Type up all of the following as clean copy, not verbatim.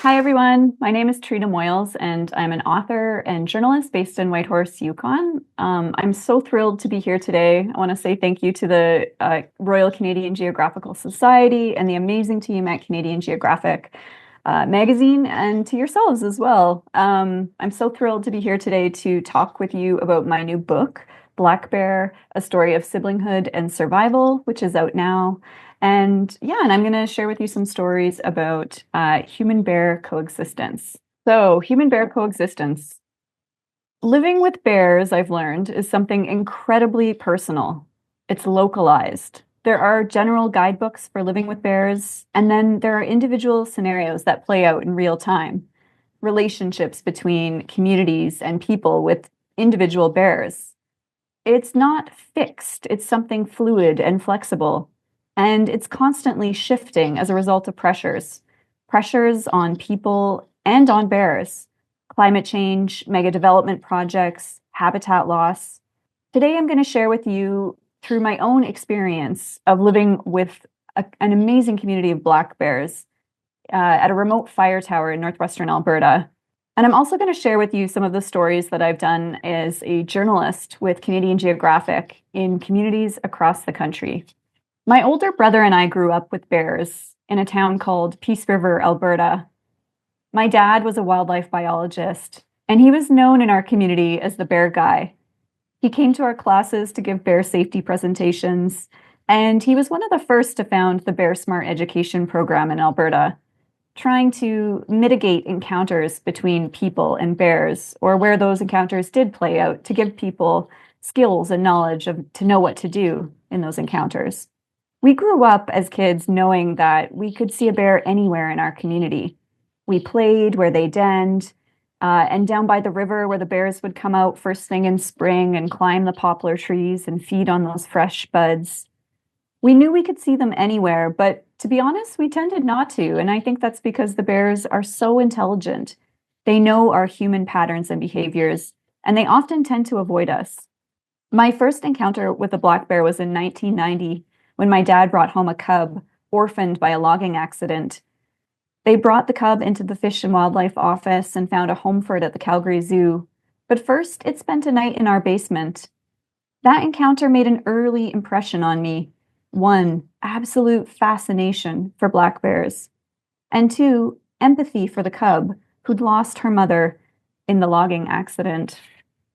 Hi, everyone. My name is Trina Moyles, and I'm an author and journalist based in Whitehorse, Yukon. I'm so thrilled to be here today. I want to say thank you to the Royal Canadian Geographical Society and the amazing team at Canadian Geographic magazine, and to yourselves as well. I'm so thrilled to be here today to talk with you about my new book, Black Bear, A Story of Siblinghood and Survival, which is out now. And I'm going to share with you some stories about human bear coexistence. So, human bear coexistence. Living with bears, I've learned, is something incredibly personal. It's localized. There are general guidebooks for living with bears, and then there are individual scenarios that play out in real time. Relationships between communities and people with individual bears. It's not fixed, it's something fluid and flexible. And it's constantly shifting as a result of pressures on people and on bears, climate change, mega development projects, habitat loss. Today, I'm going to share with you through my own experience of living with an amazing community of black bears at a remote fire tower in northwestern Alberta. And I'm also going to share with you some of the stories that I've done as a journalist with Canadian Geographic in communities across the country. My older brother and I grew up with bears in a town called Peace River, Alberta. My dad was a wildlife biologist, and he was known in our community as the bear guy. He came to our classes to give bear safety presentations, and he was one of the first to found the Bear Smart education program in Alberta, trying to mitigate encounters between people and bears, or where those encounters did play out, to give people skills and knowledge to know what to do in those encounters. We grew up as kids knowing that we could see a bear anywhere in our community. We played where they denned, and down by the river where the bears would come out first thing in spring and climb the poplar trees and feed on those fresh buds. We knew we could see them anywhere, but to be honest, we tended not to. And I think that's because the bears are so intelligent. They know our human patterns and behaviors, and they often tend to avoid us. My first encounter with a black bear was in 1990 when my dad brought home a cub orphaned by a logging accident. They brought the cub into the Fish and Wildlife office and found a home for it at the Calgary Zoo. But first, it spent a night in our basement. That encounter made an early impression on me. One, absolute fascination for black bears. And two, empathy for the cub who'd lost her mother in the logging accident.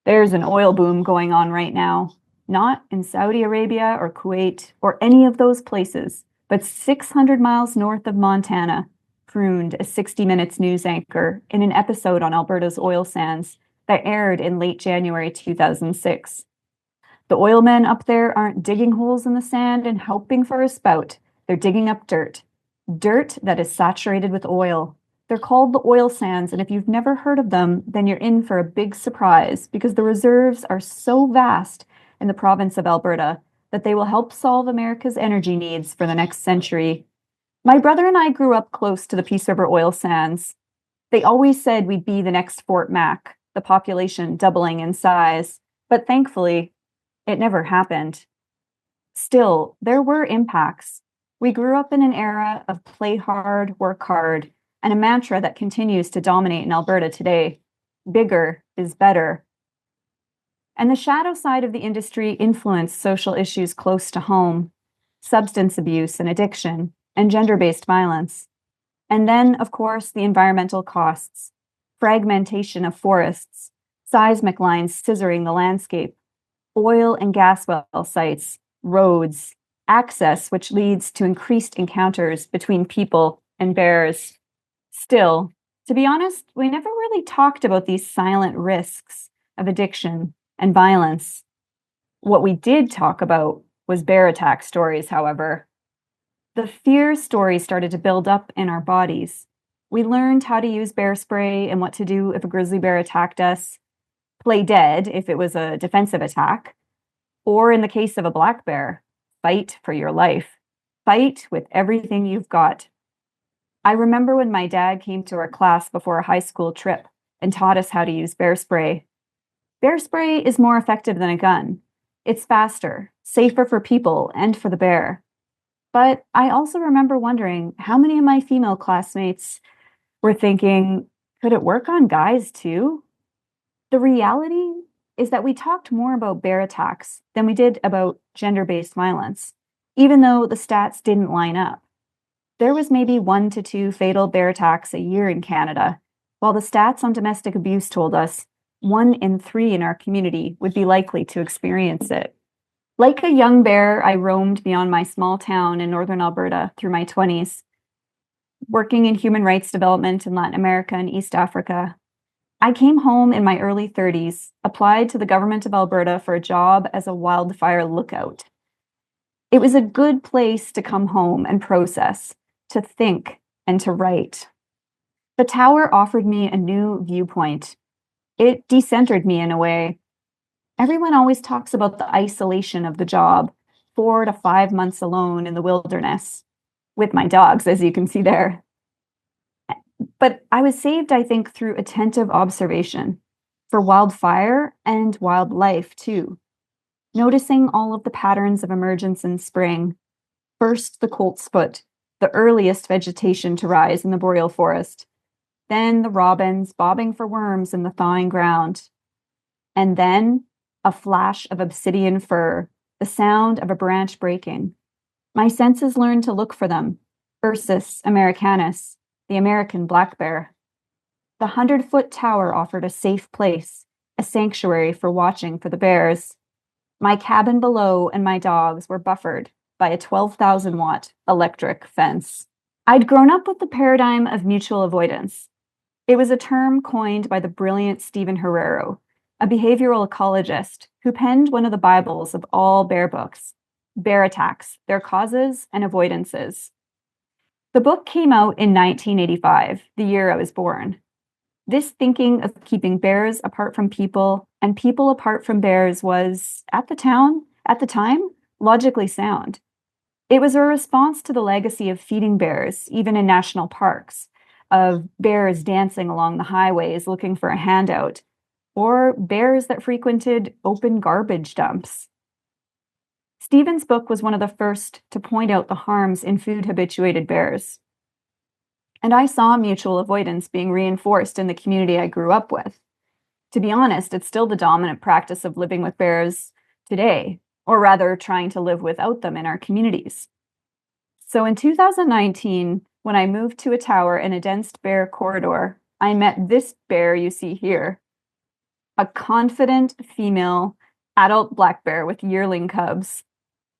There's an oil boom going on right now. Not in Saudi Arabia or Kuwait or any of those places, but 600 miles north of Montana, crooned a 60 Minutes news anchor in an episode on Alberta's oil sands that aired in late January 2006. The oil men up there aren't digging holes in the sand and hoping for a spout. They're digging up dirt. Dirt that is saturated with oil. They're called the oil sands, and if you've never heard of them, then you're in for a big surprise because the reserves are so vast in the province of Alberta that they will help solve America's energy needs for the next century. My brother and I grew up close to the Peace River oil sands. They always said we'd be the next Fort Mac, the population doubling in size, but thankfully, it never happened. Still, there were impacts. We grew up in an era of play hard, work hard, and a mantra that continues to dominate in Alberta today. Bigger is better. And the shadow side of the industry influenced social issues close to home: substance abuse and addiction, and gender-based violence. And then, of course, the environmental costs: fragmentation of forests, seismic lines scissoring the landscape, oil and gas well sites, roads, access, which leads to increased encounters between people and bears. Still, to be honest, we never really talked about these silent risks of addiction and violence. What we did talk about was bear attack stories, however. The fear stories started to build up in our bodies. We learned how to use bear spray and what to do if a grizzly bear attacked us, play dead if it was a defensive attack, or in the case of a black bear, fight for your life. Fight with everything you've got. I remember when my dad came to our class before a high school trip and taught us how to use bear spray. Bear spray is more effective than a gun. It's faster, safer for people and for the bear. But I also remember wondering how many of my female classmates We're thinking, could it work on guys too? The reality is that we talked more about bear attacks than we did about gender-based violence, even though the stats didn't line up. There was maybe 1 to 2 fatal bear attacks a year in Canada, while the stats on domestic abuse told us 1 in 3 in our community would be likely to experience it. Like a young bear, I roamed beyond my small town in northern Alberta through my 20s, working in human rights development in Latin America and East Africa. I came home in my early 30s, applied to the government of Alberta for a job as a wildfire lookout. It was a good place to come home and process, to think, and to write. The tower offered me a new viewpoint. It decentered me in a way. Everyone always talks about the isolation of the job, 4 to 5 months alone in the wilderness, with my dogs, as you can see there. But I was saved, I think, through attentive observation for wildfire and wildlife too. Noticing all of the patterns of emergence in spring. First, the colt's foot, the earliest vegetation to rise in the boreal forest. Then the robins bobbing for worms in the thawing ground. And then a flash of obsidian fir, the sound of a branch breaking. My senses learned to look for them. Ursus americanus, the American black bear. The 100-foot tower offered a safe place, a sanctuary for watching for the bears. My cabin below and my dogs were buffered by a 12,000-watt electric fence. I'd grown up with the paradigm of mutual avoidance. It was a term coined by the brilliant Stephen Herrero, a behavioral ecologist who penned one of the Bibles of all bear books, Bear Attacks, Their Causes and Avoidances. The book came out in 1985, the year I was born. This thinking of keeping bears apart from people and people apart from bears was, at the time, logically sound. It was a response to the legacy of feeding bears, even in national parks, of bears dancing along the highways looking for a handout, or bears that frequented open garbage dumps. Stephen's book was one of the first to point out the harms in food-habituated bears. And I saw mutual avoidance being reinforced in the community I grew up with. To be honest, it's still the dominant practice of living with bears today, or rather trying to live without them in our communities. So in 2019, when I moved to a tower in a dense bear corridor, I met this bear you see here, a confident female adult black bear with yearling cubs.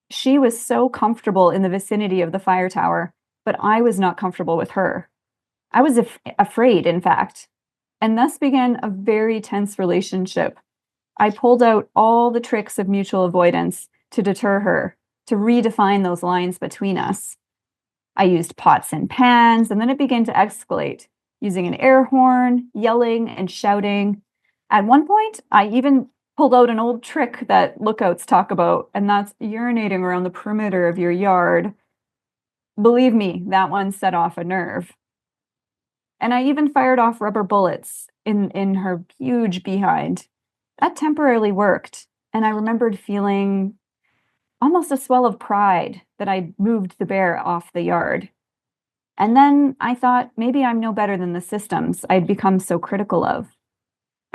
She was so comfortable in the vicinity of the fire tower, but I was not comfortable with her. I was afraid, in fact, and thus began a very tense relationship. I pulled out all the tricks of mutual avoidance to deter her, to redefine those lines between us. I used pots and pans, and then it began to escalate, using an air horn, yelling and shouting. At one point, I even pulled out an old trick that lookouts talk about, and that's urinating around the perimeter of your yard. Believe me, that one set off a nerve. And I even fired off rubber bullets in her huge behind. That temporarily worked, and I remembered feeling almost a swell of pride that I'd moved the bear off the yard. And then I thought, maybe I'm no better than the systems I'd become so critical of.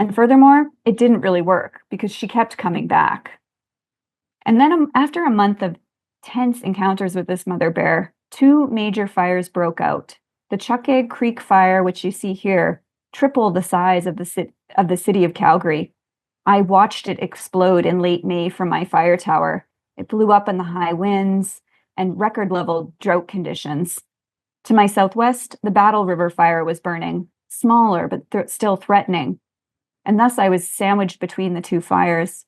And furthermore, it didn't really work because she kept coming back. And then after a month of tense encounters with this mother bear, 2 major fires broke out. The Chuckegg Creek fire, which you see here, tripled the size of the city of Calgary. I watched it explode in late May from my fire tower. It blew up in the high winds and record-level drought conditions. To my southwest, the Battle River fire was burning, smaller but still threatening. And thus I was sandwiched between the 2 fires.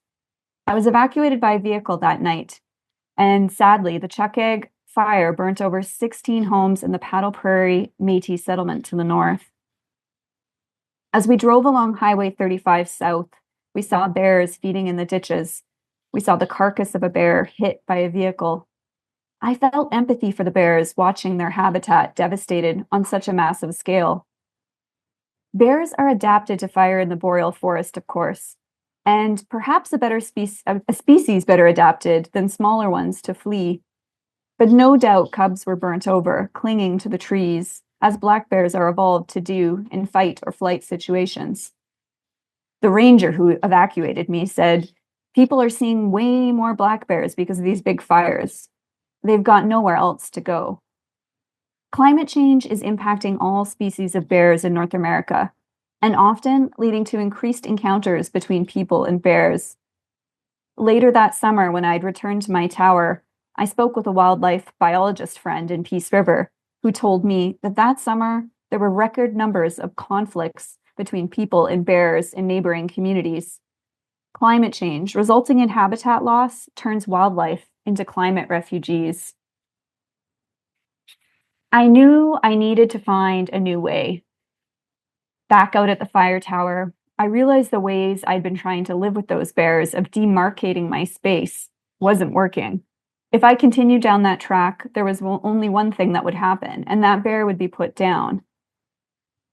I was evacuated by vehicle that night, and sadly, the Chuckegg fire burnt over 16 homes in the Paddle Prairie Métis settlement to the north. As we drove along Highway 35 south, we saw bears feeding in the ditches. We saw the carcass of a bear hit by a vehicle. I felt empathy for the bears watching their habitat devastated on such a massive scale. Bears are adapted to fire in the boreal forest, of course, and perhaps a species better adapted than smaller ones to flee. But no doubt cubs were burnt over, clinging to the trees, as black bears are evolved to do in fight or flight situations. The ranger who evacuated me said, "People are seeing way more black bears because of these big fires. They've got nowhere else to go." Climate change is impacting all species of bears in North America, and often leading to increased encounters between people and bears. Later that summer, when I'd returned to my tower, I spoke with a wildlife biologist friend in Peace River who told me that that summer there were record numbers of conflicts between people and bears in neighboring communities. Climate change, resulting in habitat loss, turns wildlife into climate refugees. I knew I needed to find a new way. Back out at the fire tower, I realized the ways I'd been trying to live with those bears of demarcating my space wasn't working. If I continued down that track, there was only one thing that would happen, and that bear would be put down.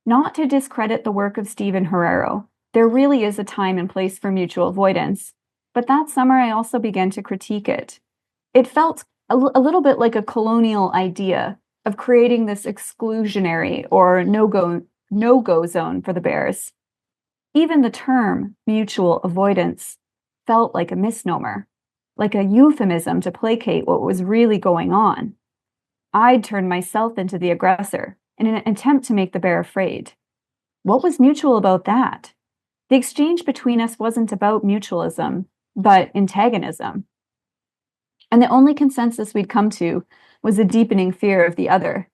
Not to discredit the work of Stephen Herrero, there really is a time and place for mutual avoidance, but that summer I also began to critique it. It felt a little bit like a colonial idea of creating this exclusionary or no-go zone for the bears. Even the term mutual avoidance felt like a misnomer, like a euphemism to placate what was really going on. I'd turned myself into the aggressor in an attempt to make the bear afraid. What was mutual about that? The exchange between us wasn't about mutualism, but antagonism. And the only consensus we'd come to was a deepening fear of the other.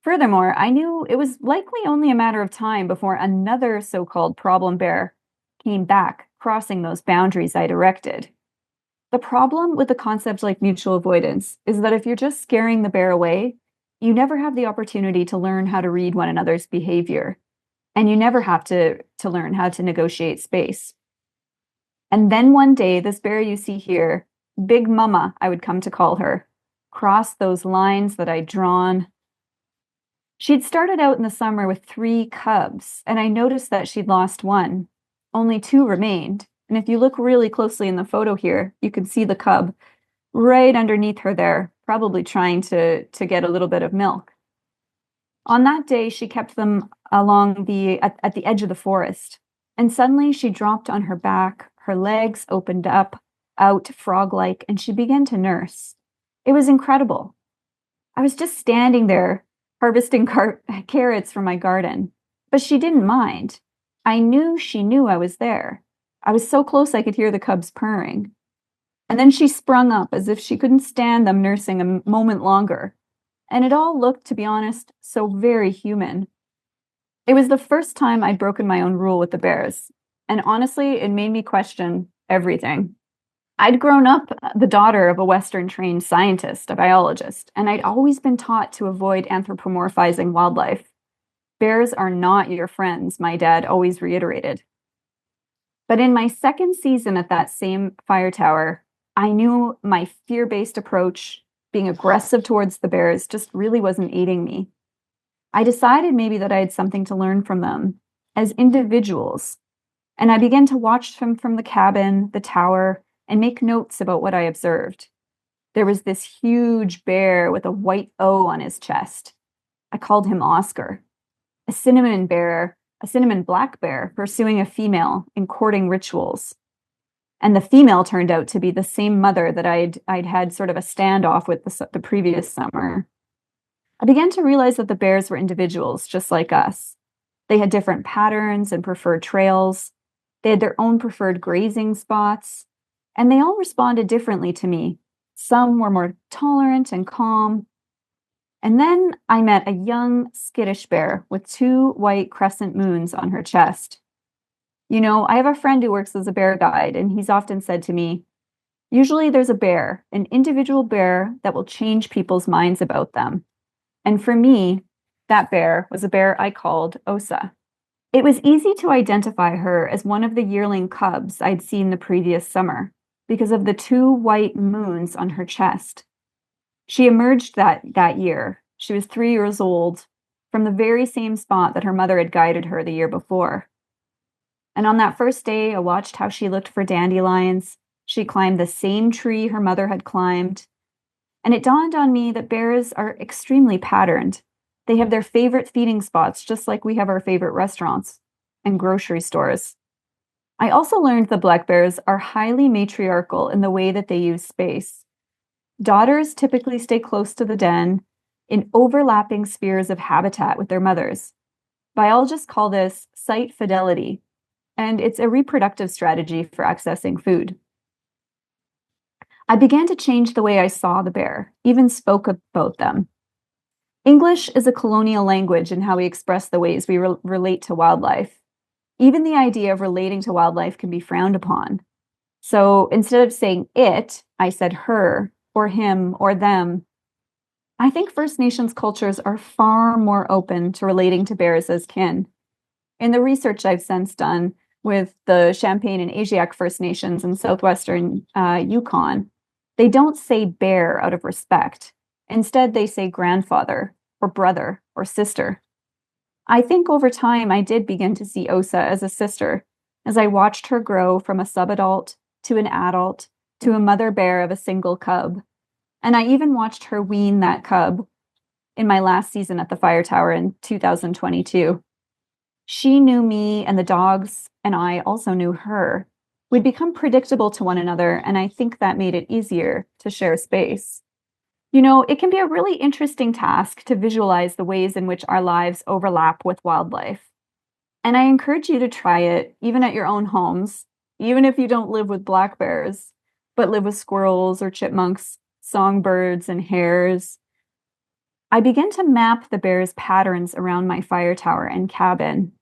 Furthermore, I knew it was likely only a matter of time before another so-called problem bear came back, crossing those boundaries I'd erected. The problem with a concept like mutual avoidance is that if you're just scaring the bear away, you never have the opportunity to learn how to read one another's behavior, and you never have to learn how to negotiate space. And then one day, this bear you see here, Big Mama, I would come to call her, crossed those lines that I'd drawn. She'd started out in the summer with 3 cubs, and I noticed that she'd lost one. Only 2 remained, and if you look really closely in the photo here, you can see the cub right underneath her there, probably trying to get a little bit of milk. On that day, she kept them along at the edge of the forest, and suddenly she dropped on her back, her legs opened up, out frog-like, and she began to nurse. It was incredible. I was just standing there, harvesting carrots from my garden, but she didn't mind. I knew she knew I was there. I was so close I could hear the cubs purring. And then she sprung up as if she couldn't stand them nursing a moment longer. And it all looked, to be honest, so very human. It was the first time I'd broken my own rule with the bears, and honestly, it made me question everything. I'd grown up the daughter of a Western-trained scientist, a biologist, and I'd always been taught to avoid anthropomorphizing wildlife. Bears are not your friends, my dad always reiterated. But in my second season at that same fire tower, I knew my fear-based approach, being aggressive towards the bears, just really wasn't aiding me. I decided maybe that I had something to learn from them as individuals, and I began to watch them from the cabin, the tower, and make notes about what I observed. There was this huge bear with a white O on his chest. I called him Oscar. A cinnamon black bear pursuing a female in courting rituals. And the female turned out to be the same mother that I'd had sort of a standoff with the previous summer. I began to realize that the bears were individuals just like us. They had different patterns and preferred trails. They had their own preferred grazing spots. And they all responded differently to me. Some were more tolerant and calm. And then I met a young, skittish bear with 2 white crescent moons on her chest. You know, I have a friend who works as a bear guide, and he's often said to me, usually there's a bear, an individual bear that will change people's minds about them. And for me, that bear was a bear I called Osa. It was easy to identify her as one of the yearling cubs I'd seen the previous summer because of the 2 white moons on her chest. She emerged that year. She was 3 years old from the very same spot that her mother had guided her the year before. And on that first day, I watched how she looked for dandelions. She climbed the same tree her mother had climbed. And it dawned on me that bears are extremely patterned. They have their favorite feeding spots, just like we have our favorite restaurants and grocery stores. I also learned the black bears are highly matriarchal in the way that they use space. Daughters typically stay close to the den in overlapping spheres of habitat with their mothers. Biologists call this site fidelity, and it's a reproductive strategy for accessing food. I began to change the way I saw the bear, even spoke about them. English is a colonial language in how we express the ways we relate to wildlife. Even the idea of relating to wildlife can be frowned upon. So instead of saying it, I said her, or him, or them. I think First Nations cultures are far more open to relating to bears as kin. In the research I've since done with the Champagne and Asiatic First Nations in southwestern Yukon, they don't say bear out of respect. Instead, they say grandfather, or brother, or sister. I think over time I did begin to see Osa as a sister, as I watched her grow from a subadult to an adult to a mother bear of a single cub. And I even watched her wean that cub in my last season at the Fire Tower in 2022. She knew me, and the dogs and I also knew her. We'd become predictable to one another, and I think that made it easier to share space. You know, it can be a really interesting task to visualize the ways in which our lives overlap with wildlife. And I encourage you to try it, even at your own homes, even if you don't live with black bears, but live with squirrels or chipmunks, songbirds, and hares. I began to map the bears' patterns around my fire tower and cabin,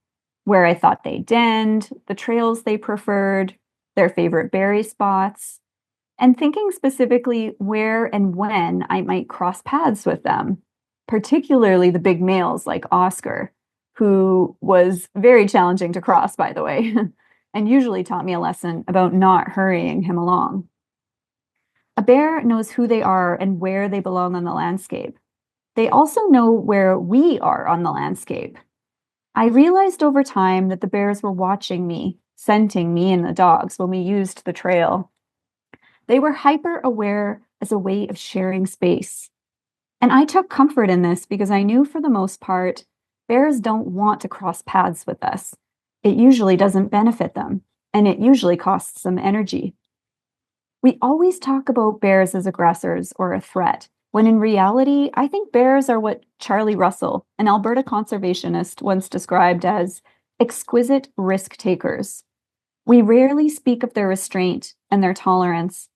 where I thought they denned, the trails they preferred, their favorite berry spots, and thinking specifically where and when I might cross paths with them, particularly the big males like Oscar, who was very challenging to cross, by the way, and usually taught me a lesson about not hurrying him along. A bear knows who they are and where they belong on the landscape. They also know where we are on the landscape. I realized over time that the bears were watching me, scenting me and the dogs when we used the trail. They were hyper aware as a way of sharing space. And I took comfort in this because I knew for the most part, bears don't want to cross paths with us. It usually doesn't benefit them, and it usually costs them energy. We always talk about bears as aggressors or a threat, when in reality, I think bears are what Charlie Russell, an Alberta conservationist, once described as exquisite risk takers. We rarely speak of their restraint and their tolerance,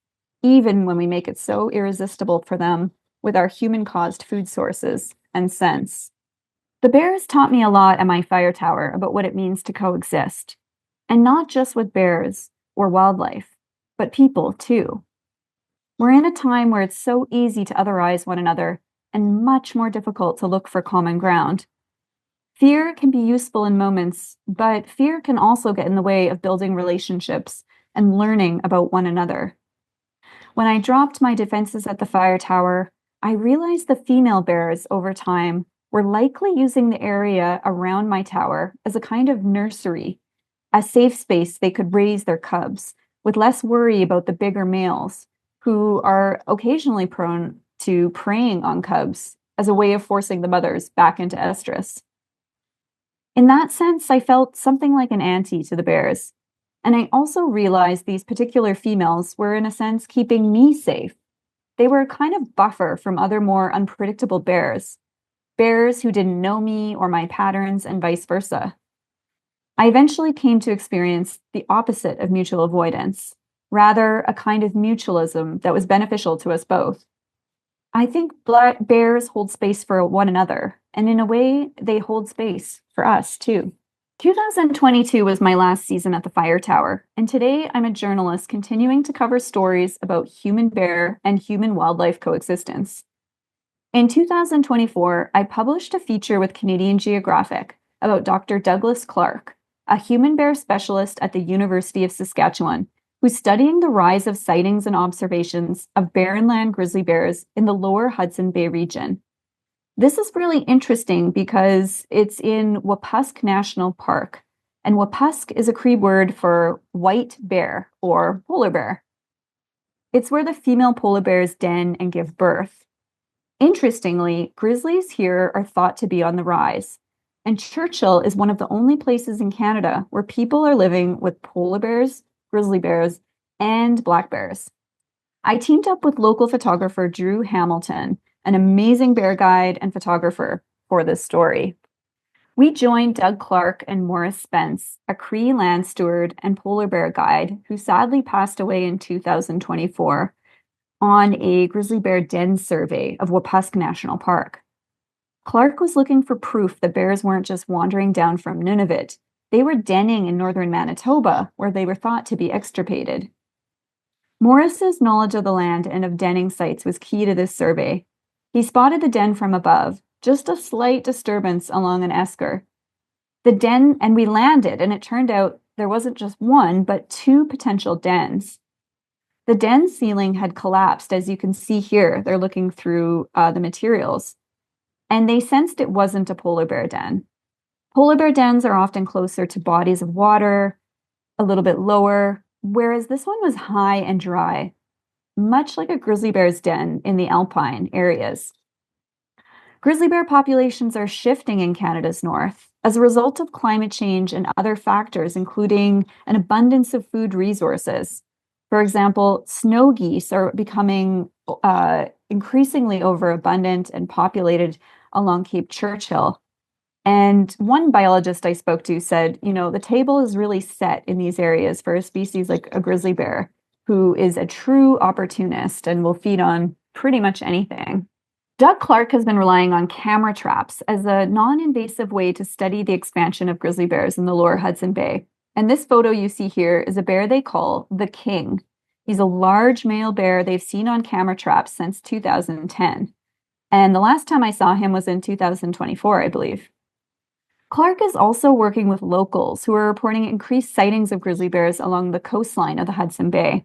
even when we make it so irresistible for them with our human-caused food sources and scents. The bears taught me a lot at my fire tower about what it means to coexist, and not just with bears or wildlife, but people too. We're in a time where it's so easy to otherize one another and much more difficult to look for common ground. Fear can be useful in moments, but fear can also get in the way of building relationships and learning about one another. When I dropped my defenses at the fire tower, I realized the female bears over time were likely using the area around my tower as a kind of nursery, a safe space they could raise their cubs with less worry about the bigger males, who are occasionally prone to preying on cubs as a way of forcing the mothers back into estrus. In that sense, I felt something like an auntie to the bears. And I also realized these particular females were, in a sense, keeping me safe. They were a kind of buffer from other more unpredictable bears, bears who didn't know me or my patterns, and vice versa. I eventually came to experience the opposite of mutual avoidance, rather a kind of mutualism that was beneficial to us both. I think black bears hold space for one another, and in a way, they hold space for us too. 2022 was my last season at the Fire Tower, and today I'm a journalist continuing to cover stories about human bear and human wildlife coexistence. In 2024, I published a feature with Canadian Geographic about Dr. Douglas Clark, a human bear specialist at the University of Saskatchewan, who's studying the rise of sightings and observations of barrenland grizzly bears in the lower Hudson Bay region. This is really interesting because it's in Wapusk National Park, and Wapusk is a Cree word for white bear or polar bear. It's where the female polar bears den and give birth. Interestingly, grizzlies here are thought to be on the rise, and Churchill is one of the only places in Canada where people are living with polar bears, grizzly bears, and black bears. I teamed up with local photographer Drew Hamilton, an amazing bear guide and photographer, for this story. We joined Doug Clark and Morris Spence, a Cree land steward and polar bear guide who sadly passed away in 2024, on a grizzly bear den survey of Wapusk National Park. Clark was looking for proof that bears weren't just wandering down from Nunavut. They were denning in northern Manitoba, where they were thought to be extirpated. Morris's knowledge of the land and of denning sites was key to this survey. He spotted the den from above, just a slight disturbance along an esker. The den, and we landed, and it turned out there wasn't just one, but two potential dens. The den ceiling had collapsed, as you can see here. They're looking through the materials, and they sensed it wasn't a polar bear den. Polar bear dens are often closer to bodies of water, a little bit lower, whereas this one was high and dry, much like a grizzly bear's den in the alpine areas. Grizzly bear populations are shifting in Canada's north as a result of climate change and other factors, including an abundance of food resources. For example, snow geese are becoming increasingly overabundant and populated along Cape Churchill. And one biologist I spoke to said, the table is really set in these areas for a species like a grizzly bear, who is a true opportunist and will feed on pretty much anything. Doug Clark has been relying on camera traps as a non-invasive way to study the expansion of grizzly bears in the lower Hudson Bay. And this photo you see here is a bear they call the King. He's a large male bear they've seen on camera traps since 2010. And the last time I saw him was in 2024, I believe. Clark is also working with locals who are reporting increased sightings of grizzly bears along the coastline of the Hudson Bay.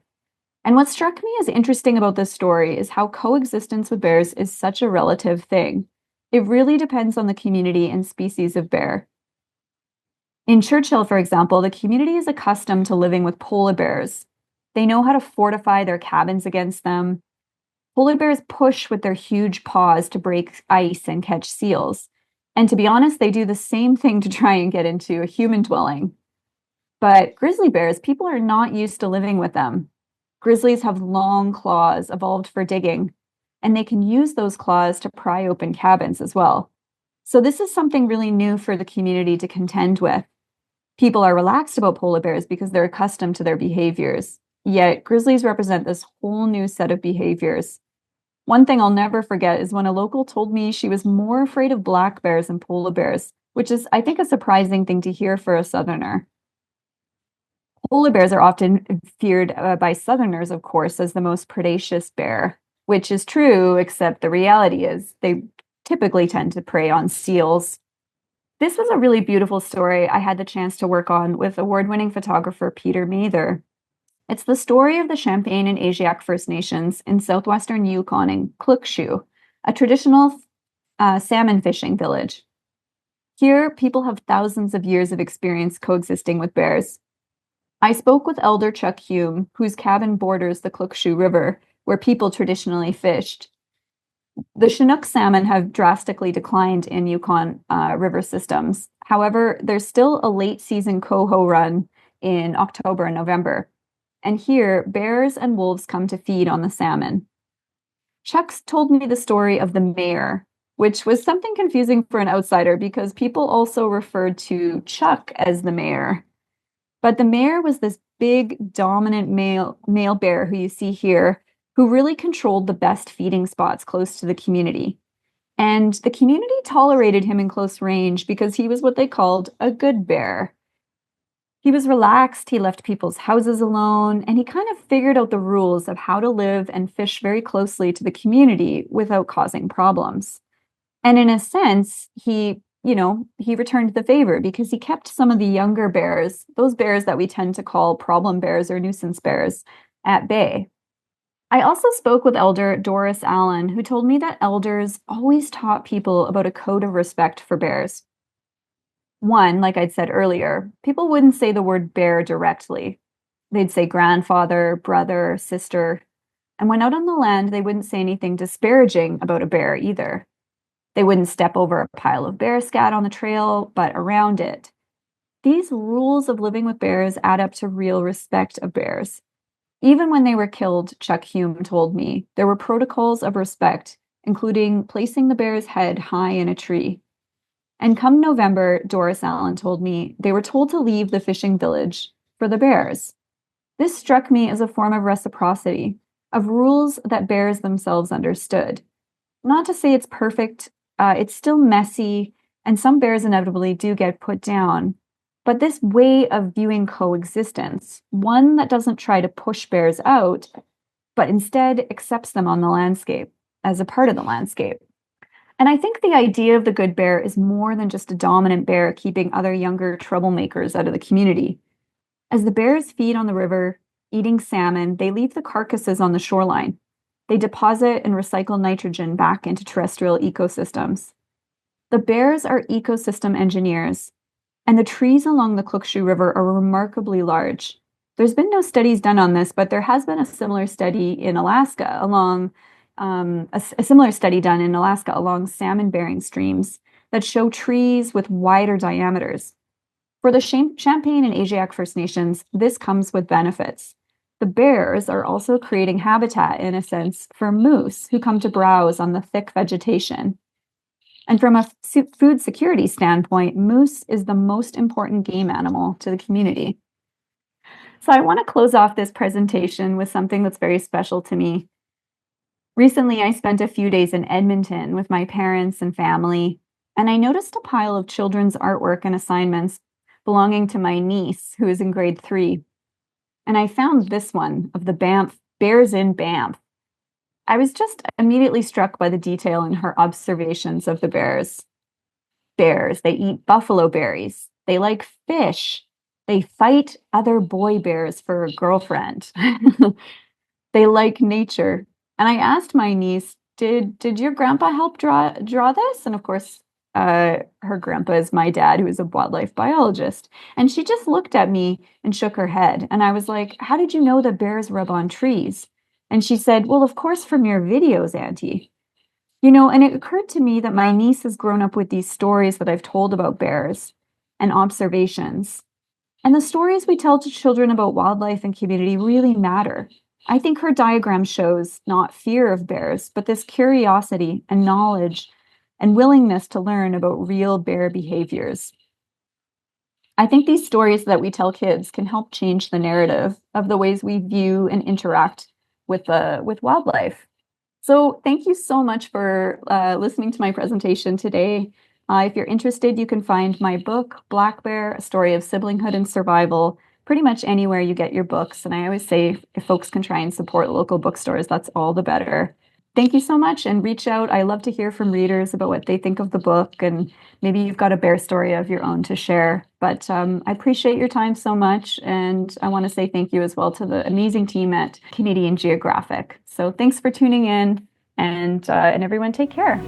And what struck me as interesting about this story is how coexistence with bears is such a relative thing. It really depends on the community and species of bear. In Churchill, for example, the community is accustomed to living with polar bears. They know how to fortify their cabins against them. Polar bears push with their huge paws to break ice and catch seals. And to be honest, they do the same thing to try and get into a human dwelling. But grizzly bears, people are not used to living with them. Grizzlies have long claws evolved for digging, and they can use those claws to pry open cabins as well. So this is something really new for the community to contend with. People are relaxed about polar bears because they're accustomed to their behaviors, yet grizzlies represent this whole new set of behaviors. One thing I'll never forget is when a local told me she was more afraid of black bears than polar bears, which is, I think, a surprising thing to hear for a Southerner. Polar bears are often feared by Southerners, of course, as the most predaceous bear, which is true, except the reality is they typically tend to prey on seals. This was a really beautiful story I had the chance to work on with award-winning photographer Peter Mather. It's the story of the Champagne and Asiac First Nations in southwestern Yukon in Klukshu, a traditional salmon fishing village. Here, people have thousands of years of experience coexisting with bears. I spoke with Elder Chuck Hume, whose cabin borders the Klukshu River, where people traditionally fished. The Chinook salmon have drastically declined in Yukon river systems. However, there's still a late season coho run in October and November. And here, bears and wolves come to feed on the salmon. Chuck's told me the story of the mare, which was something confusing for an outsider because people also referred to Chuck as the mare. But the mare was this big, dominant male bear who you see here, who really controlled the best feeding spots close to the community. And the community tolerated him in close range because he was what they called a good bear. He was relaxed, he left people's houses alone, and he kind of figured out the rules of how to live and fish very closely to the community without causing problems. And in a sense, he returned the favor because he kept some of the younger bears, those bears that we tend to call problem bears or nuisance bears, at bay. I also spoke with Elder Doris Allen, who told me that elders always taught people about a code of respect for bears. One, like I'd said earlier, people wouldn't say the word bear directly. They'd say grandfather, brother, sister. And when out on the land, they wouldn't say anything disparaging about a bear either. They wouldn't step over a pile of bear scat on the trail, but around it. These rules of living with bears add up to real respect of bears. Even when they were killed, Chuck Hume told me, there were protocols of respect, including placing the bear's head high in a tree. And come November, Doris Allen told me they were told to leave the fishing village for the bears. This struck me as a form of reciprocity, of rules that bears themselves understood. Not to say it's perfect, it's still messy, and some bears inevitably do get put down. But this way of viewing coexistence, one that doesn't try to push bears out, but instead accepts them on the landscape as a part of the landscape. And I think the idea of the good bear is more than just a dominant bear keeping other younger troublemakers out of the community. As the bears feed on the river, eating salmon, they leave the carcasses on the shoreline. They deposit and recycle nitrogen back into terrestrial ecosystems. The bears are ecosystem engineers, and the trees along the Klukshu River are remarkably large. There's been no studies done on this, but there has been a similar study in Alaska along a similar study done in Alaska along salmon-bearing streams that show trees with wider diameters. For the Champagne and Asiatic First Nations, this comes with benefits. The bears are also creating habitat, in a sense, for moose who come to browse on the thick vegetation. And from a food security standpoint, moose is the most important game animal to the community. So I want to close off this presentation with something that's very special to me. Recently, I spent a few days in Edmonton with my parents and family, and I noticed a pile of children's artwork and assignments belonging to my niece, who is in grade 3. And I found this one of the bears in Banff. I was just immediately struck by the detail in her observations of the bears. Bears, they eat buffalo berries. They like fish. They fight other boy bears for a girlfriend. They like nature. And I asked my niece, did your grandpa help draw this? And of course, her grandpa is my dad, who is a wildlife biologist. And she just looked at me and shook her head. And I was like, how did you know that bears rub on trees? And she said, well, of course, from your videos, Auntie. And it occurred to me that my niece has grown up with these stories that I've told about bears and observations. And the stories we tell to children about wildlife and community really matter. I think her diagram shows not fear of bears, but this curiosity and knowledge and willingness to learn about real bear behaviors. I think these stories that we tell kids can help change the narrative of the ways we view and interact with wildlife. So thank you so much for listening to my presentation today. If you're interested, you can find my book, Black Bear, A Story of Siblinghood and Survival, pretty much anywhere you get your books. And I always say if folks can try and support local bookstores, that's all the better. Thank you so much, and reach out. I love to hear from readers about what they think of the book, and maybe you've got a bear story of your own to share. But I appreciate your time so much, and I want to say thank you as well to the amazing team at Canadian Geographic. So thanks for tuning in, and everyone take care.